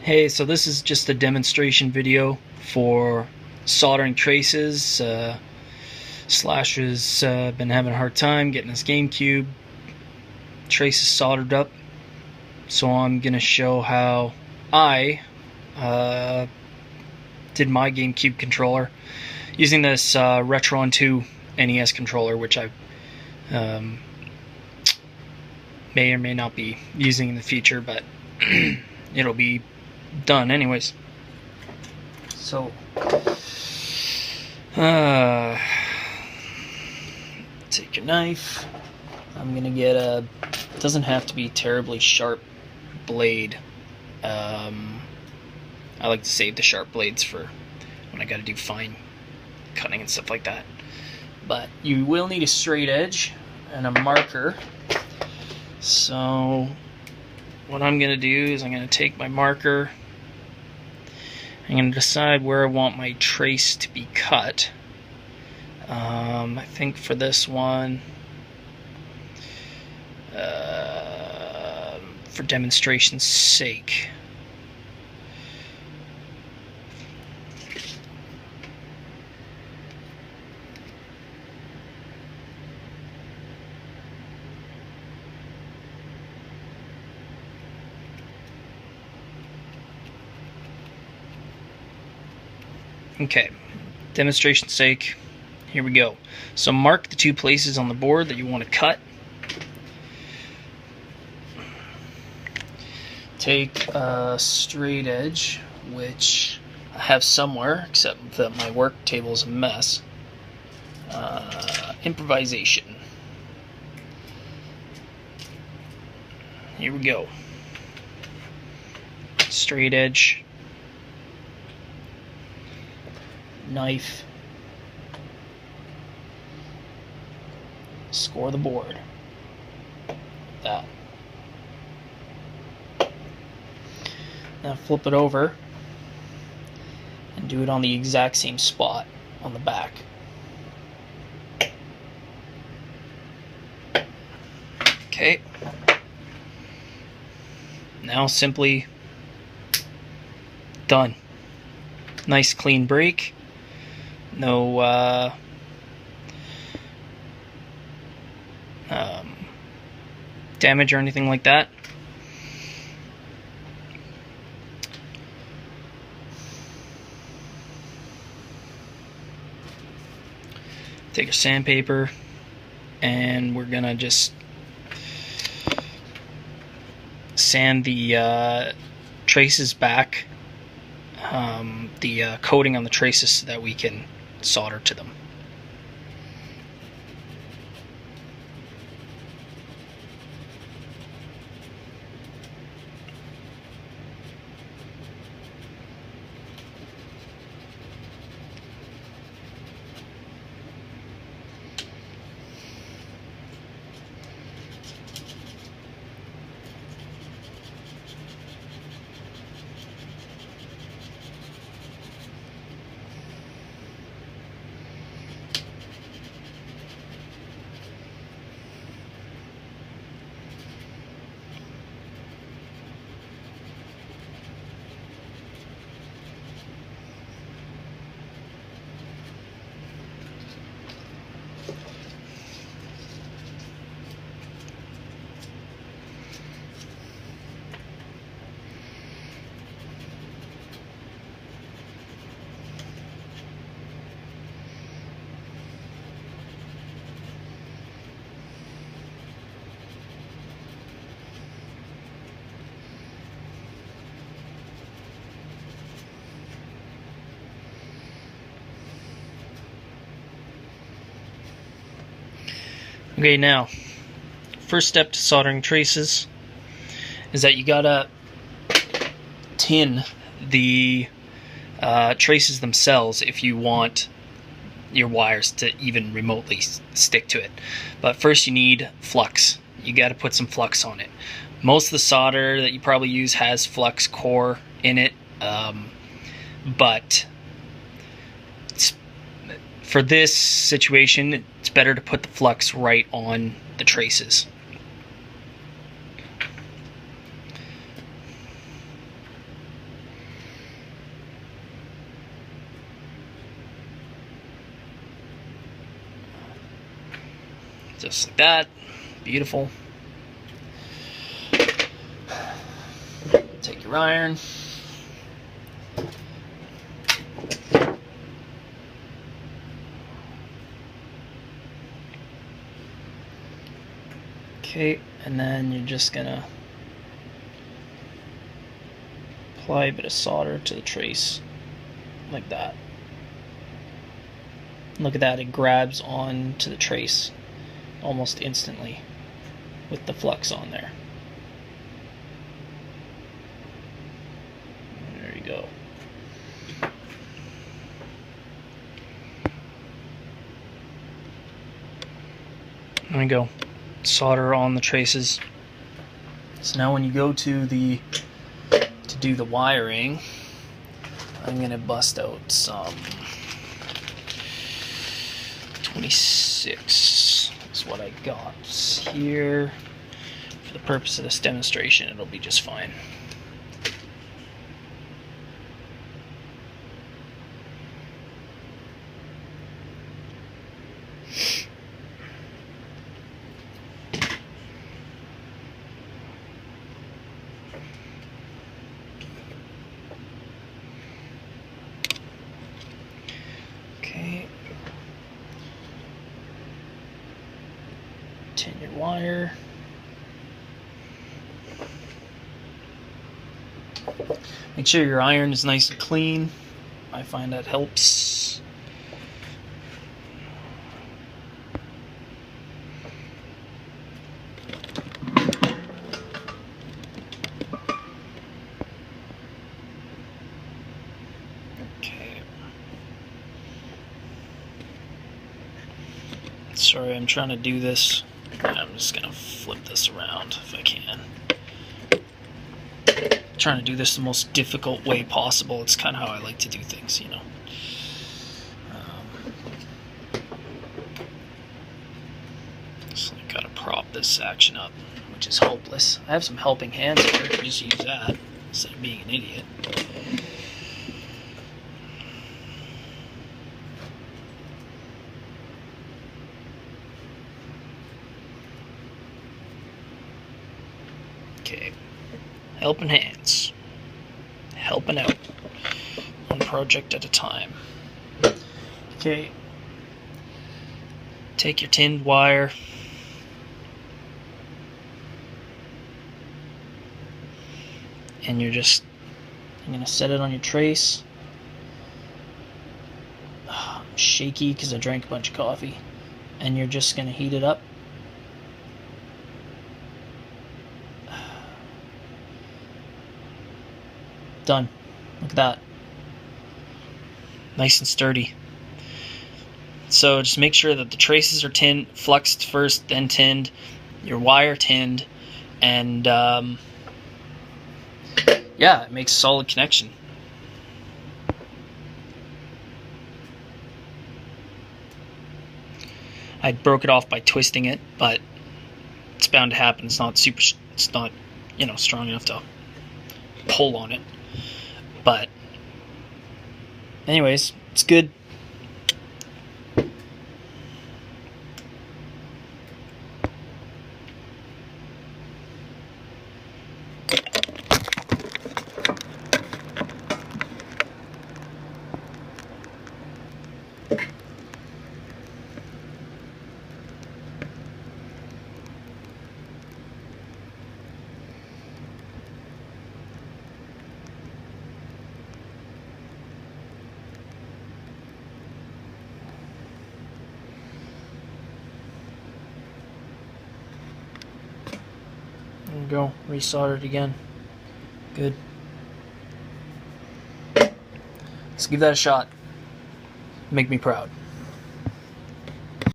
Hey, so this is just a demonstration video for soldering traces. Slash has been having a hard time getting his GameCube traces soldered up, so I'm gonna show how I did my GameCube controller using this Retron 2 NES controller, which I may or may not be using in the future, but it'll be done anyways. So take your knife. I'm gonna get a, it doesn't have to be terribly sharp blade. I like to save the sharp blades for when I gotta do fine cutting and stuff like that. But you will need a straight edge and a marker. So what I'm gonna do is I'm gonna take my marker. I'm going to decide where I want my trace to be cut. I think for this one, for demonstration's sake, okay, demonstration's sake, here we go. So mark the two places on the board that you want to cut. Take a straight edge, which I have somewhere, except that my work table is a mess. Improvisation. Here we go. Straight edge. Knife, score the board. That. Now flip it over and do it on the exact same spot on the back. Okay. Now simply done. Nice clean break. No damage or anything like that. Take a sandpaper and we're gonna just sand the traces back, the coating on the traces, so that we can solder to them. Okay, now, first step to soldering traces is that you gotta tin the traces themselves if you want your wires to even remotely stick to it. But first you need flux. You gotta put some flux on it. Most of the solder that you probably use has flux core in it, but for this situation, it's better to put the flux right on the traces. Just like that. Beautiful. Take your iron. Okay, and then you're just gonna apply a bit of solder to the trace, like that. Look at that, it grabs onto the trace almost instantly with the flux on there. There you go. There we go. Solder on the traces. So now when you go to do the wiring, I'm gonna bust out some 26 is what I got here. For the purpose of this demonstration, it'll be just fine. Okay. Tin your wire. Make sure your iron is nice and clean. I find that helps. Okay. Sorry, I'm trying to do this. I'm just gonna flip this around if I can. Trying to do this the most difficult way possible. It's kind of how I like to do things, you know. So I gotta prop this action up, which is hopeless. I have some helping hands here. I can just use that instead of being an idiot. Okay. Helping hands. Helping out. One project at a time. Okay. Take your tinned wire. And I'm going to set it on your trace. I'm shaky because I drank a bunch of coffee. And you're just going to heat it up. Done. Look at that. Nice and sturdy. So just make sure that the traces are fluxed first, then tinned, your wire tinned, and yeah, it makes a solid connection. I broke it off by twisting it, but it's bound to happen. It's not you know, strong enough to pull on it. But anyways, it's good. There we go, resoldered again. Good. Let's give that a shot. Make me proud.